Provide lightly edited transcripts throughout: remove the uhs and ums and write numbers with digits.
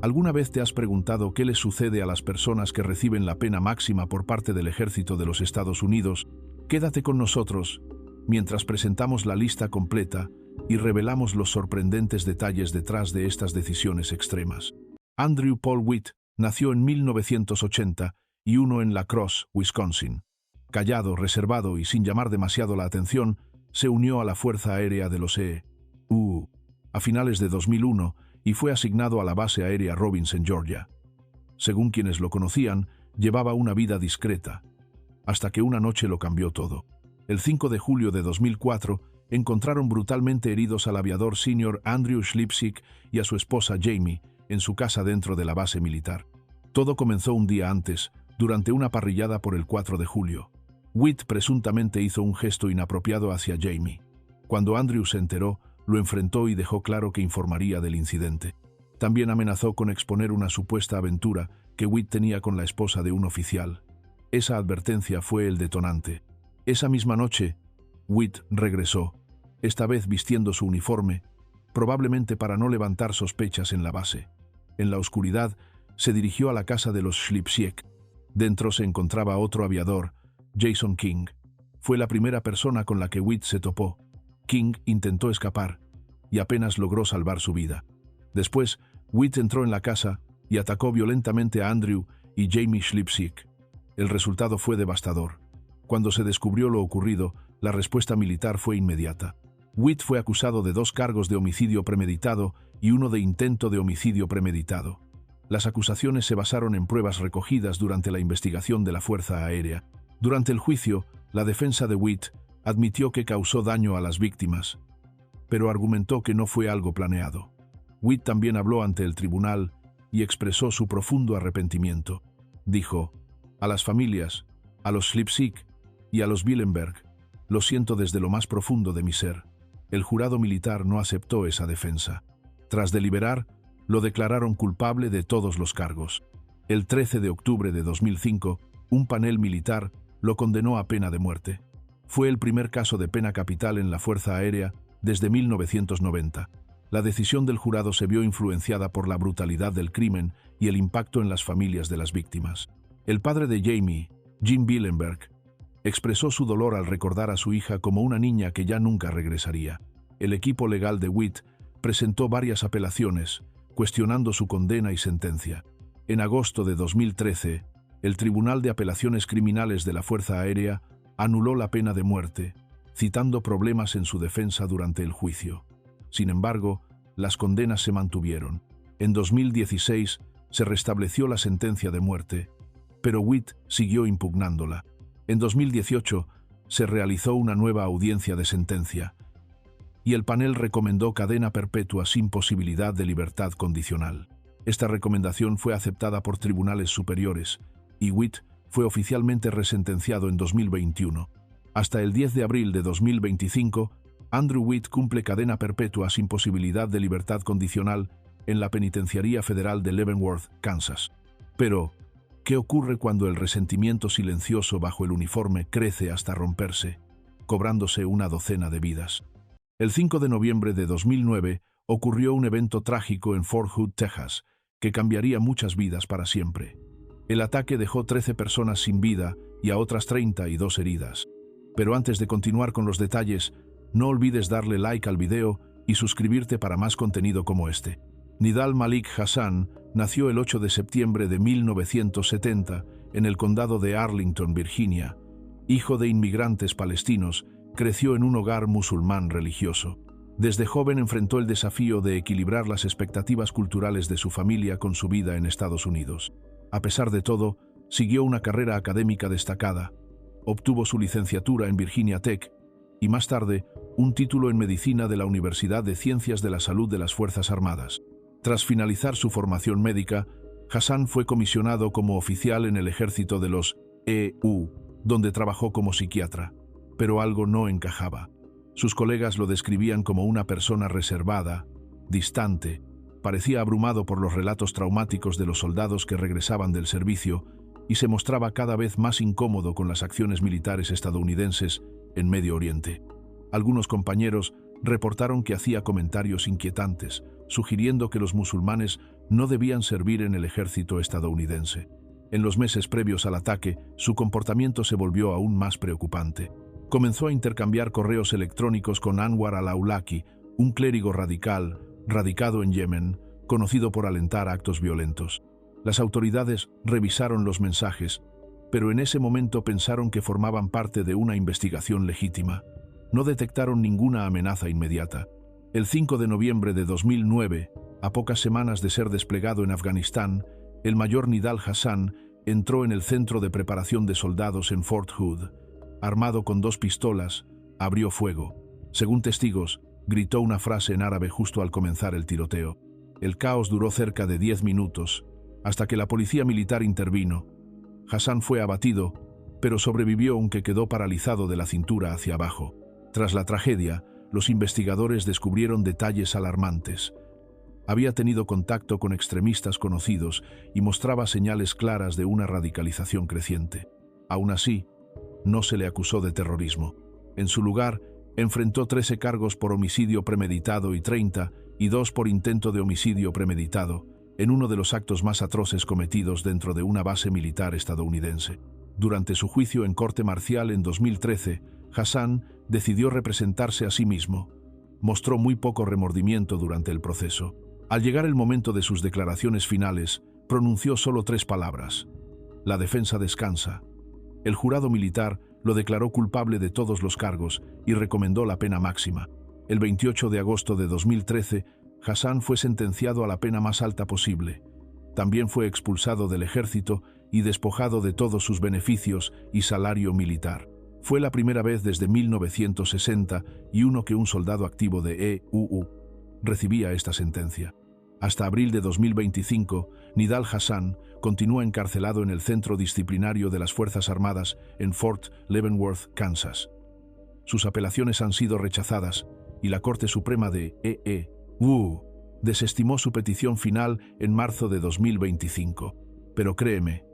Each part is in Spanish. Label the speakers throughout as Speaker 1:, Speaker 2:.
Speaker 1: ¿Alguna vez te has preguntado qué les sucede a las personas que reciben la pena máxima por parte del ejército de los Estados Unidos? Quédate con nosotros mientras presentamos la lista completa y revelamos los sorprendentes detalles detrás de estas decisiones extremas. Andrew Paul Witt nació en 1981 en La Crosse, Wisconsin. Callado, reservado y sin llamar demasiado la atención, se unió a la Fuerza Aérea de los E.U. a finales de 2001 y fue asignado a la base aérea Robins en Georgia. Según quienes lo conocían, llevaba una vida discreta, hasta que una noche lo cambió todo. El 5 de julio de 2004, encontraron brutalmente heridos al aviador senior Andrew Schlipsick y a su esposa Jamie en su casa dentro de la base militar. Todo comenzó un día antes, durante una parrillada por el 4 de julio. Witt presuntamente hizo un gesto inapropiado hacia Jamie. Cuando Andrew se enteró, lo enfrentó y dejó claro que informaría del incidente. También amenazó con exponer una supuesta aventura que Witt tenía con la esposa de un oficial. Esa advertencia fue el detonante. Esa misma noche, Witt regresó, esta vez vistiendo su uniforme, probablemente para no levantar sospechas en la base. En la oscuridad, se dirigió a la casa de los Schlipsiek. Dentro se encontraba otro aviador, Jason King. Fue la primera persona con la que Witt se topó. King intentó escapar y apenas logró salvar su vida. Después, Witt entró en la casa y atacó violentamente a Andrew y Jamie Schlipsiek. El resultado fue devastador. Cuando se descubrió lo ocurrido, la respuesta militar fue inmediata. Witt fue acusado de 2 cargos de homicidio premeditado y 1 de intento de homicidio premeditado. Las acusaciones se basaron en pruebas recogidas durante la investigación de la Fuerza Aérea. Durante el juicio, la defensa de Witt admitió que causó daño a las víctimas, pero argumentó que no fue algo planeado. Witt también habló ante el tribunal y expresó su profundo arrepentimiento. Dijo: «A las familias, a los Schlipsiek y a los Willenberg, lo siento desde lo más profundo de mi ser». El jurado militar no aceptó esa defensa. Tras deliberar, lo declararon culpable de todos los cargos. El 13 de octubre de 2005, un panel militar lo condenó a pena de muerte. Fue el primer caso de pena capital en la Fuerza Aérea desde 1990. La decisión del jurado se vio influenciada por la brutalidad del crimen y el impacto en las familias de las víctimas. El padre de Jamie, Jim Willenberg, expresó su dolor al recordar a su hija como una niña que ya nunca regresaría. El equipo legal de Witt presentó varias apelaciones, cuestionando su condena y sentencia. En agosto de 2013, el Tribunal de Apelaciones Criminales de la Fuerza Aérea anuló la pena de muerte, citando problemas en su defensa durante el juicio. Sin embargo, las condenas se mantuvieron. En 2016 se restableció la sentencia de muerte, pero Witt siguió impugnándola. En 2018 se realizó una nueva audiencia de sentencia y el panel recomendó cadena perpetua sin posibilidad de libertad condicional. Esta recomendación fue aceptada por tribunales superiores y Witt fue oficialmente resentenciado en 2021. Hasta el 10 de abril de 2025, Andrew Witt cumple cadena perpetua sin posibilidad de libertad condicional en la Penitenciaría Federal de Leavenworth, Kansas. Pero, ¿qué ocurre cuando el resentimiento silencioso bajo el uniforme crece hasta romperse, cobrándose una docena de vidas? El 5 de noviembre de 2009 ocurrió un evento trágico en Fort Hood, Texas, que cambiaría muchas vidas para siempre. El ataque dejó 13 personas sin vida y a otras 32 heridas. Pero antes de continuar con los detalles, no olvides darle like al video y suscribirte para más contenido como este. Nidal Malik Hassan nació el 8 de septiembre de 1970 en el condado de Arlington, Virginia. Hijo de inmigrantes palestinos, creció en un hogar musulmán religioso. Desde joven enfrentó el desafío de equilibrar las expectativas culturales de su familia con su vida en Estados Unidos. A pesar de todo, siguió una carrera académica destacada. Obtuvo su licenciatura en Virginia Tech y más tarde un título en medicina de la Universidad de Ciencias de la Salud de las Fuerzas Armadas. Tras finalizar su formación médica, Hassan fue comisionado como oficial en el ejército de los E.U., donde trabajó como psiquiatra. Pero algo no encajaba. Sus colegas lo describían como una persona reservada, distante, parecía abrumado por los relatos traumáticos de los soldados que regresaban del servicio y se mostraba cada vez más incómodo con las acciones militares estadounidenses en Medio Oriente. Algunos compañeros reportaron que hacía comentarios inquietantes, sugiriendo que los musulmanes no debían servir en el ejército estadounidense. En los meses previos al ataque, su comportamiento se volvió aún más preocupante. Comenzó a intercambiar correos electrónicos con Anwar al-Awlaki, un clérigo radical, radicado en Yemen, conocido por alentar actos violentos. Las autoridades revisaron los mensajes, pero en ese momento pensaron que formaban parte de una investigación legítima. No detectaron ninguna amenaza inmediata. El 5 de noviembre de 2009, a pocas semanas de ser desplegado en Afganistán, el mayor Nidal Hasan entró en el centro de preparación de soldados en Fort Hood. Armado con 2 pistolas, abrió fuego. Según testigos, gritó una frase en árabe justo al comenzar el tiroteo. El caos duró cerca de 10 minutos, hasta que la policía militar intervino. Hasan fue abatido, pero sobrevivió aunque quedó paralizado de la cintura hacia abajo. Tras la tragedia, los investigadores descubrieron detalles alarmantes. Había tenido contacto con extremistas conocidos y mostraba señales claras de una radicalización creciente. Aún así, no se le acusó de terrorismo. En su lugar, enfrentó 13 cargos por homicidio premeditado y 32 por intento de homicidio premeditado, en uno de los actos más atroces cometidos dentro de una base militar estadounidense. Durante su juicio en corte marcial en 2013, Hasan decidió representarse a sí mismo. Mostró muy poco remordimiento durante el proceso. Al llegar el momento de sus declaraciones finales, pronunció solo 3 palabras: la defensa descansa. El jurado militar lo declaró culpable de todos los cargos y recomendó la pena máxima. El 28 de agosto de 2013, Hasan fue sentenciado a la pena más alta posible. También fue expulsado del ejército y despojado de todos sus beneficios y salario militar. Fue la primera vez desde 1961 que un soldado activo de EUU recibía esta sentencia. Hasta abril de 2025, Nidal Hasan continúa encarcelado en el Centro Disciplinario de las Fuerzas Armadas en Fort Leavenworth, Kansas. Sus apelaciones han sido rechazadas y la Corte Suprema de EUU desestimó su petición final en marzo de 2025. Pero créeme,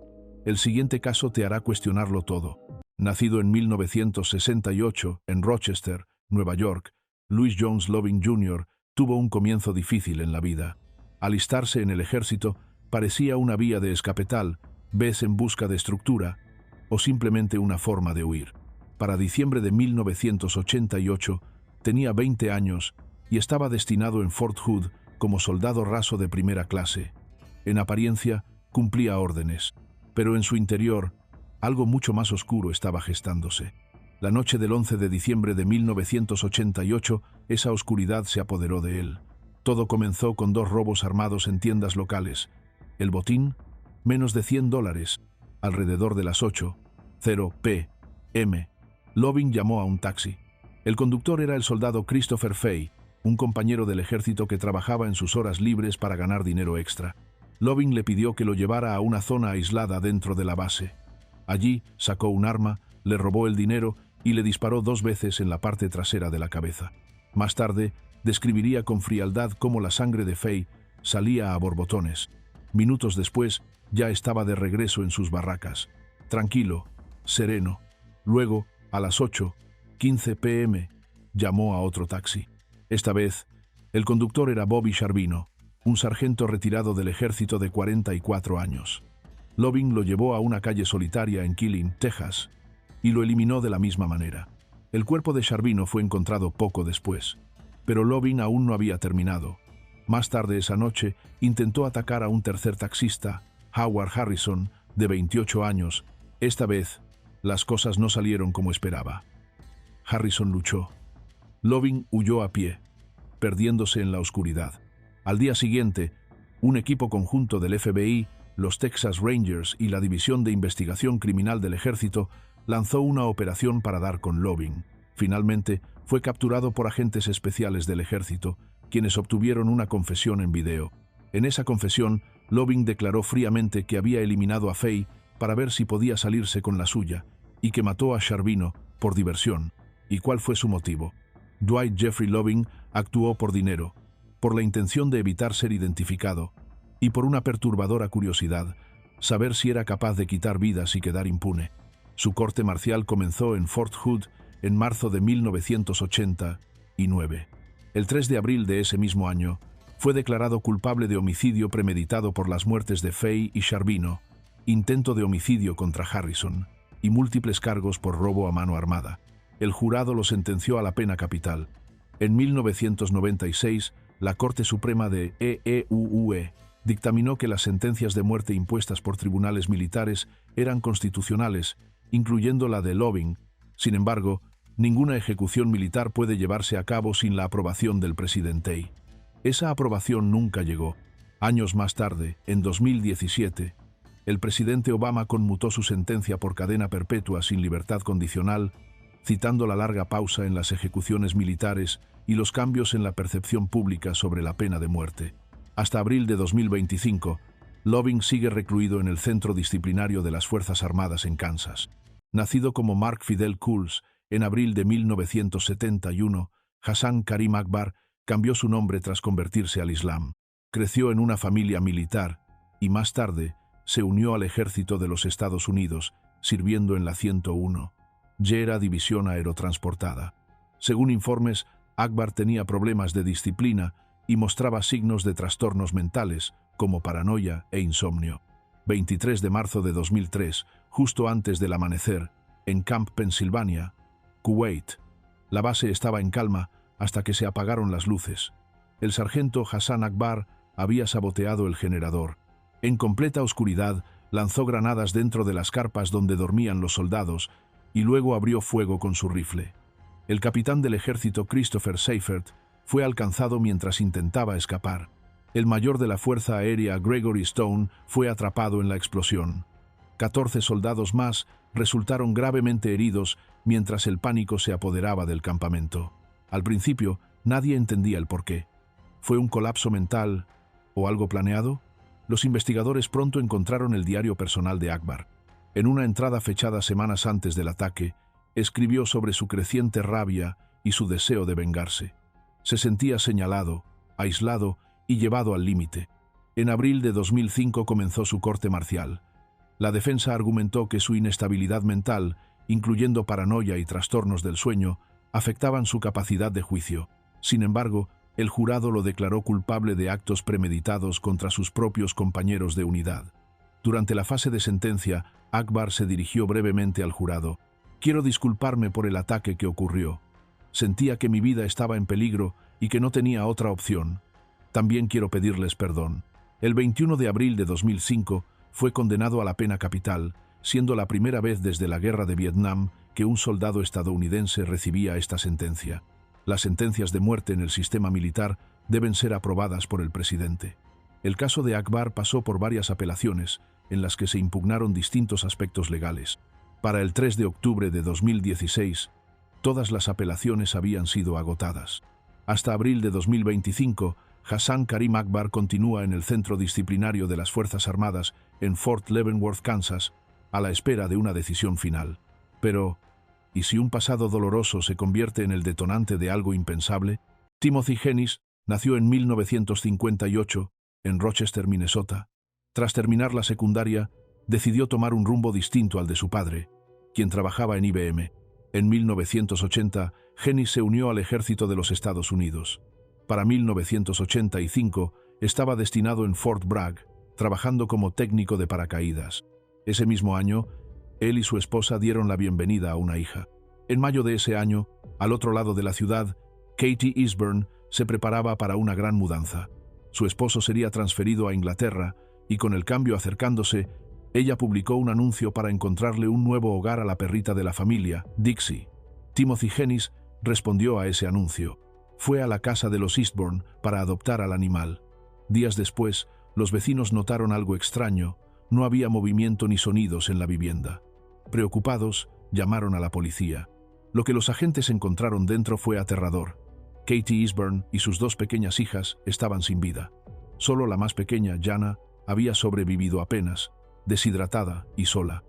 Speaker 1: el siguiente caso te hará cuestionarlo todo. Nacido en 1968 en Rochester, Nueva York, Louis Jones Loving Jr. tuvo un comienzo difícil en la vida. Alistarse en el ejército parecía una vía de escape tal vez en busca de estructura o simplemente una forma de huir. Para diciembre de 1988 tenía 20 años y estaba destinado en Fort Hood como soldado raso de primera clase. En apariencia, cumplía órdenes, pero en su interior, algo mucho más oscuro estaba gestándose. La noche del 11 de diciembre de 1988, esa oscuridad se apoderó de él. Todo comenzó con 2 robos armados en tiendas locales. El botín, menos de $100. Alrededor de las 8:00 p.m., Loving llamó a un taxi. El conductor era el soldado Christopher Fay, un compañero del ejército que trabajaba en sus horas libres para ganar dinero extra. Loving le pidió que lo llevara a una zona aislada dentro de la base. Allí sacó un arma, le robó el dinero y le disparó 2 veces en la parte trasera de la cabeza. Más tarde, describiría con frialdad cómo la sangre de Fay salía a borbotones. Minutos después, ya estaba de regreso en sus barracas, tranquilo, sereno. Luego, a las 8:15 p.m., llamó a otro taxi. Esta vez, el conductor era Bobby Sharbino, un sargento retirado del ejército de 44 años. Loving lo llevó a una calle solitaria en Killeen, Texas, y lo eliminó de la misma manera. El cuerpo de Sharbino fue encontrado poco después, pero Loving aún no había terminado. Más tarde esa noche, intentó atacar a un tercer taxista, Howard Harrison, de 28 años. Esta vez, las cosas no salieron como esperaba. Harrison luchó. Loving huyó a pie, perdiéndose en la oscuridad. Al día siguiente, un equipo conjunto del FBI, los Texas Rangers y la División de Investigación Criminal del Ejército lanzó una operación para dar con Loving. Finalmente, fue capturado por agentes especiales del ejército, quienes obtuvieron una confesión en video. En esa confesión, Loving declaró fríamente que había eliminado a Fay para ver si podía salirse con la suya y que mató a Sharbino por diversión. ¿Y cuál fue su motivo? Dwight Jeffrey Loving actuó por dinero, por la intención de evitar ser identificado y por una perturbadora curiosidad, saber si era capaz de quitar vidas y quedar impune. Su corte marcial comenzó en Fort Hood en marzo de 1980 2009. El 3 de abril de ese mismo año, fue declarado culpable de homicidio premeditado por las muertes de Fay y Charbino, intento de homicidio contra Harrison y múltiples cargos por robo a mano armada. El jurado lo sentenció a la pena capital. En 1996, la Corte Suprema de EEUE dictaminó que las sentencias de muerte impuestas por tribunales militares eran constitucionales, incluyendo la de Loving. Sin embargo, ninguna ejecución militar puede llevarse a cabo sin la aprobación del presidente. Esa aprobación nunca llegó. Años más tarde, en 2017, el presidente Obama conmutó su sentencia por cadena perpetua sin libertad condicional, citando la larga pausa en las ejecuciones militares y los cambios en la percepción pública sobre la pena de muerte. Hasta abril de 2025, Loving sigue recluido en el Centro Disciplinario de las Fuerzas Armadas en Kansas. Nacido como Mark Fidel Coles en abril de 1971, Hassan Karim Akbar cambió su nombre tras convertirse al Islam. Creció en una familia militar y más tarde se unió al ejército de los Estados Unidos, sirviendo en la 101. Era División Aerotransportada. Según informes, Akbar tenía problemas de disciplina y mostraba signos de trastornos mentales, como paranoia e insomnio. 23 de marzo de 2003, justo antes del amanecer, en Camp Pennsylvania, Kuwait. La base estaba en calma hasta que se apagaron las luces. El sargento Hassan Akbar había saboteado el generador. En completa oscuridad, lanzó granadas dentro de las carpas donde dormían los soldados y luego abrió fuego con su rifle. El capitán del ejército Christopher Seifert fue alcanzado mientras intentaba escapar. El mayor de la Fuerza Aérea Gregory Stone fue atrapado en la explosión. 14 soldados más resultaron gravemente heridos mientras el pánico se apoderaba del campamento. Al principio, nadie entendía el porqué. ¿Fue un colapso mental o algo planeado? Los investigadores pronto encontraron el diario personal de Akbar. En una entrada fechada semanas antes del ataque, escribió sobre su creciente rabia y su deseo de vengarse. Se sentía señalado, aislado y llevado al límite. En abril de 2005 comenzó su corte marcial. La defensa argumentó que su inestabilidad mental, incluyendo paranoia y trastornos del sueño, afectaban su capacidad de juicio. Sin embargo, el jurado lo declaró culpable de actos premeditados contra sus propios compañeros de unidad. Durante la fase de sentencia, Akbar se dirigió brevemente al jurado. «Quiero disculparme por el ataque que ocurrió. Sentía que mi vida estaba en peligro y que no tenía otra opción. También quiero pedirles perdón». El 21 de abril de 2005 fue condenado a la pena capital, siendo la primera vez desde la Guerra de Vietnam que un soldado estadounidense recibía esta sentencia. Las sentencias de muerte en el sistema militar deben ser aprobadas por el presidente. El caso de Akbar pasó por varias apelaciones, en las que se impugnaron distintos aspectos legales. Para el 3 de octubre de 2016, todas las apelaciones habían sido agotadas. Hasta abril de 2025, Hassan Karim Akbar continúa en el Centro Disciplinario de las Fuerzas Armadas en Fort Leavenworth, Kansas, a la espera de una decisión final. Pero, ¿y si un pasado doloroso se convierte en el detonante de algo impensable? Timothy Hennis nació en 1958 en Rochester, Minnesota. Tras terminar la secundaria, decidió tomar un rumbo distinto al de su padre, quien trabajaba en IBM. En 1980, Hennis se unió al ejército de los Estados Unidos. Para 1985, estaba destinado en Fort Bragg, trabajando como técnico de paracaídas. Ese mismo año, él y su esposa dieron la bienvenida a una hija. En mayo de ese año, al otro lado de la ciudad, Katie Eastburn se preparaba para una gran mudanza. Su esposo sería transferido a Inglaterra y con el cambio acercándose, ella publicó un anuncio para encontrarle un nuevo hogar a la perrita de la familia, Dixie. Timothy Hennis respondió a ese anuncio. Fue a la casa de los Eastburn para adoptar al animal. Días después, los vecinos notaron algo extraño. No había movimiento ni sonidos en la vivienda. Preocupados, llamaron a la policía. Lo que los agentes encontraron dentro fue aterrador. Katie Eastburn y sus dos pequeñas hijas estaban sin vida. Solo la más pequeña, Jana, había sobrevivido apenas, deshidratada y sola.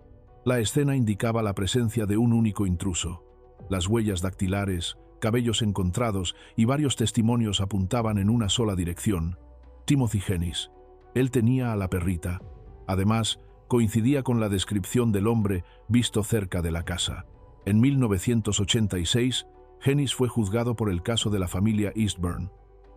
Speaker 1: La escena indicaba la presencia de un único intruso. Las huellas dactilares, cabellos encontrados y varios testimonios apuntaban en una sola dirección: Timothy Hennis. Él tenía a la perrita. Además, coincidía con la descripción del hombre visto cerca de la casa. En 1986, Hennis fue juzgado por el caso de la familia Eastburn.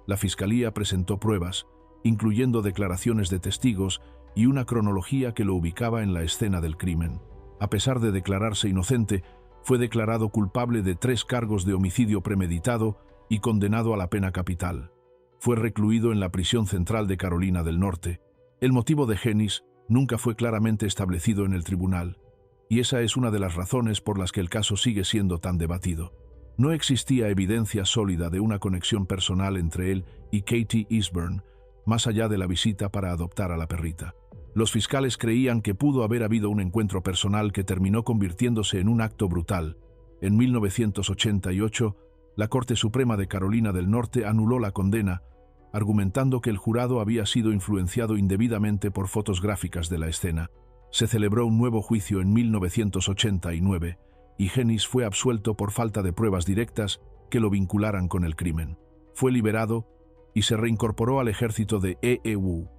Speaker 1: La fiscalía presentó pruebas, incluyendo declaraciones de testigos y una cronología que lo ubicaba en la escena del crimen. A pesar de declararse inocente, fue declarado culpable de 3 cargos de homicidio premeditado y condenado a la pena capital. Fue recluido en la prisión central de Carolina del Norte. El motivo de Hennis nunca fue claramente establecido en el tribunal, y esa es una de las razones por las que el caso sigue siendo tan debatido. No existía evidencia sólida de una conexión personal entre él y Katie Eastburn, más allá de la visita para adoptar a la perrita. Los fiscales creían que pudo haber habido un encuentro personal que terminó convirtiéndose en un acto brutal. En 1988, la Corte Suprema de Carolina del Norte anuló la condena, argumentando que el jurado había sido influenciado indebidamente por fotos gráficas de la escena. Se celebró un nuevo juicio en 1989, y Hennis fue absuelto por falta de pruebas directas que lo vincularan con el crimen. Fue liberado y se reincorporó al ejército de EEU,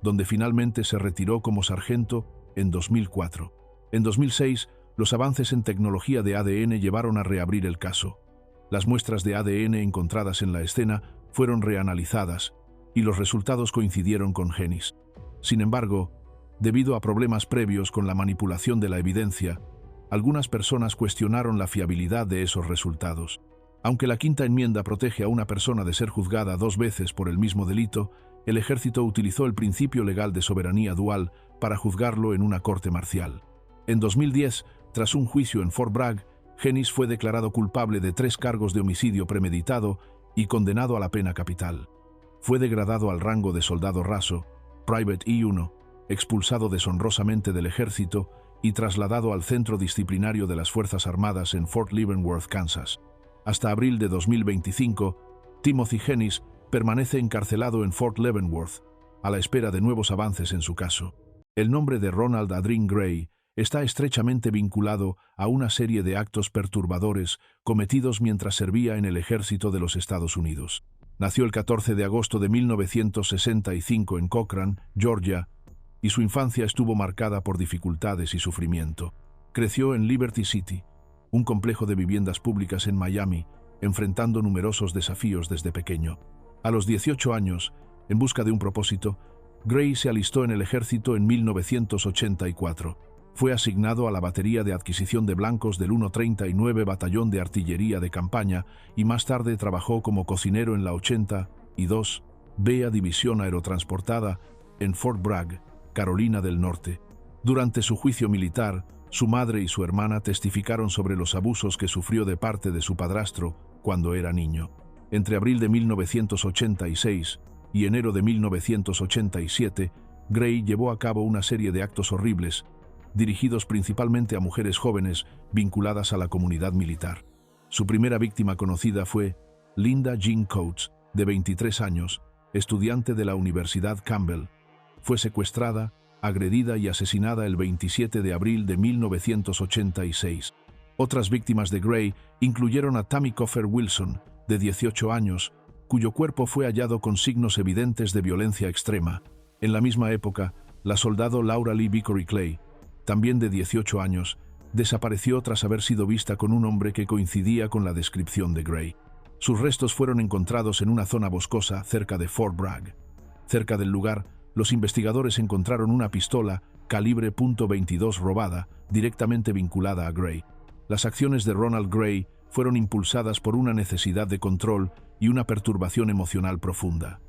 Speaker 1: donde finalmente se retiró como sargento en 2004. En 2006, los avances en tecnología de ADN llevaron a reabrir el caso. Las muestras de ADN encontradas en la escena fueron reanalizadas y los resultados coincidieron con Hennis. Sin embargo, debido a problemas previos con la manipulación de la evidencia, algunas personas cuestionaron la fiabilidad de esos resultados. Aunque la Quinta Enmienda protege a una persona de ser juzgada 2 veces por el mismo delito, el ejército utilizó el principio legal de soberanía dual para juzgarlo en una corte marcial. En 2010, tras un juicio en Fort Bragg, Hennis fue declarado culpable de 3 cargos de homicidio premeditado y condenado a la pena capital. Fue degradado al rango de soldado raso, Private E1, expulsado deshonrosamente del ejército y trasladado al Centro Disciplinario de las Fuerzas Armadas en Fort Leavenworth, Kansas. Hasta abril de 2025, Timothy Hennis permanece encarcelado en Fort Leavenworth, a la espera de nuevos avances en su caso. El nombre de Ronald Adrien Gray está estrechamente vinculado a una serie de actos perturbadores cometidos mientras servía en el ejército de los Estados Unidos. Nació el 14 de agosto de 1965 en Cochran, Georgia, y su infancia estuvo marcada por dificultades y sufrimiento. Creció en Liberty City, un complejo de viviendas públicas en Miami, enfrentando numerosos desafíos desde pequeño. A los 18 años, en busca de un propósito, Gray se alistó en el ejército en 1984. Fue asignado a la batería de adquisición de blancos del 139 Batallón de Artillería de Campaña y más tarde trabajó como cocinero en la 82 B División Aerotransportada en Fort Bragg, Carolina del Norte. Durante su juicio militar, su madre y su hermana testificaron sobre los abusos que sufrió de parte de su padrastro cuando era niño. Entre abril de 1986 y enero de 1987, Gray llevó a cabo una serie de actos horribles, dirigidos principalmente a mujeres jóvenes vinculadas a la comunidad militar. Su primera víctima conocida fue Linda Jean Coates, de 23 años, estudiante de la Universidad Campbell. Fue secuestrada, agredida y asesinada el 27 de abril de 1986. Otras víctimas de Gray incluyeron a Tammy Coffer Wilson, de 18 años, cuyo cuerpo fue hallado con signos evidentes de violencia extrema. En la misma época, la soldado Laura Lee Vickery Clay, también de 18 años, desapareció tras haber sido vista con un hombre que coincidía con la descripción de Gray. Sus restos fueron encontrados en una zona boscosa cerca de Fort Bragg. Cerca del lugar, los investigadores encontraron una pistola calibre .22 robada, directamente vinculada a Gray. Las acciones de Ronald Gray fueron impulsadas por una necesidad de control y una perturbación emocional profunda.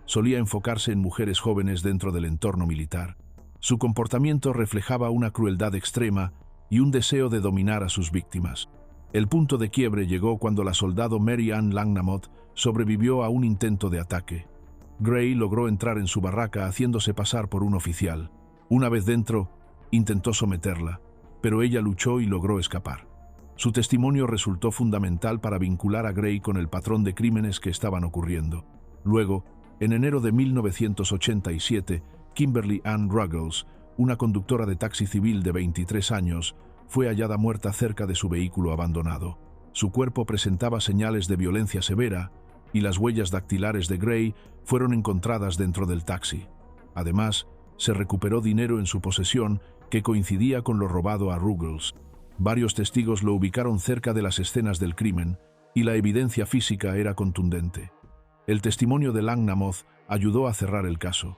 Speaker 1: Solía enfocarse en mujeres jóvenes dentro del entorno militar. Su comportamiento reflejaba una crueldad extrema y un deseo de dominar a sus víctimas. El punto de quiebre llegó cuando la soldado Mary Ann Langnamott sobrevivió a un intento de ataque. Gray logró entrar en su barraca haciéndose pasar por un oficial. Una vez dentro, intentó someterla, pero ella luchó y logró escapar. Su testimonio resultó fundamental para vincular a Gray con el patrón de crímenes que estaban ocurriendo. Luego, en enero de 1987, Kimberly Ann Ruggles, una conductora de taxi civil de 23 años, fue hallada muerta cerca de su vehículo abandonado. Su cuerpo presentaba señales de violencia severa y las huellas dactilares de Gray fueron encontradas dentro del taxi. Además, se recuperó dinero en su posesión que coincidía con lo robado a Ruggles. Varios testigos lo ubicaron cerca de las escenas del crimen y la evidencia física era contundente. El testimonio de Lang Namoth ayudó a cerrar el caso.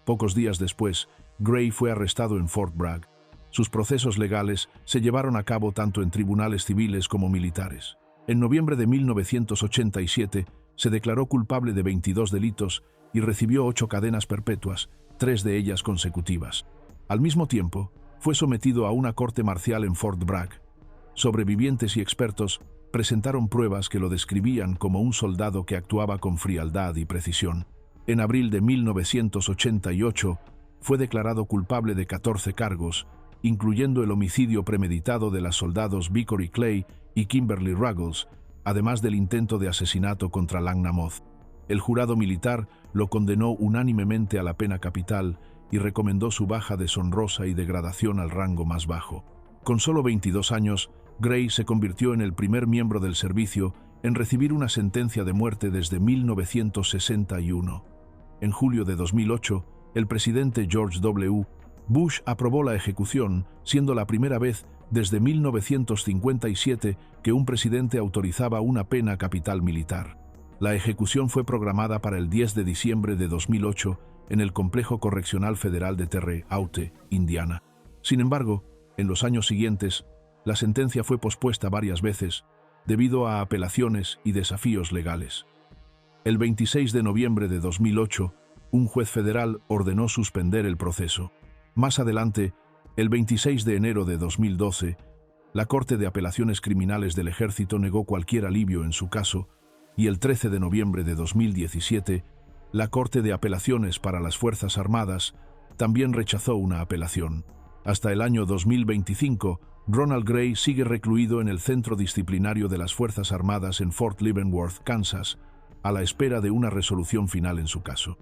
Speaker 1: Pocos días después, Gray fue arrestado en Fort Bragg. Sus procesos legales se llevaron a cabo tanto en tribunales civiles como militares. En noviembre de 1987 se declaró culpable de 22 delitos y recibió 8 cadenas perpetuas, 3 de ellas consecutivas. Al mismo tiempo, fue sometido a una corte marcial en Fort Bragg. Sobrevivientes y expertos presentaron pruebas que lo describían como un soldado que actuaba con frialdad y precisión. En abril de 1988, fue declarado culpable de 14 cargos, incluyendo el homicidio premeditado de las soldados Vickery Clay y Kimberly Ruggles, además del intento de asesinato contra Lang Namoth. El jurado militar lo condenó unánimemente a la pena capital y recomendó su baja deshonrosa y degradación al rango más bajo. Con solo 22 años, Gray se convirtió en el primer miembro del servicio en recibir una sentencia de muerte desde 1961. En julio de 2008, el presidente George W. Bush aprobó la ejecución, siendo la primera vez desde 1957 que un presidente autorizaba una pena capital militar. La ejecución fue programada para el 10 de diciembre de 2008 en el Complejo Correccional Federal de Terre Haute, Indiana. Sin embargo, en los años siguientes, la sentencia fue pospuesta varias veces debido a apelaciones y desafíos legales. El 26 de noviembre de 2008, un juez federal ordenó suspender el proceso. Más adelante, el 26 de enero de 2012, la Corte de Apelaciones Criminales del Ejército negó cualquier alivio en su caso, y el 13 de noviembre de 2017, la Corte de Apelaciones para las Fuerzas Armadas también rechazó una apelación. Hasta el año 2025, Ronald Gray sigue recluido en el Centro Disciplinario de las Fuerzas Armadas en Fort Leavenworth, Kansas, a la espera de una resolución final en su caso.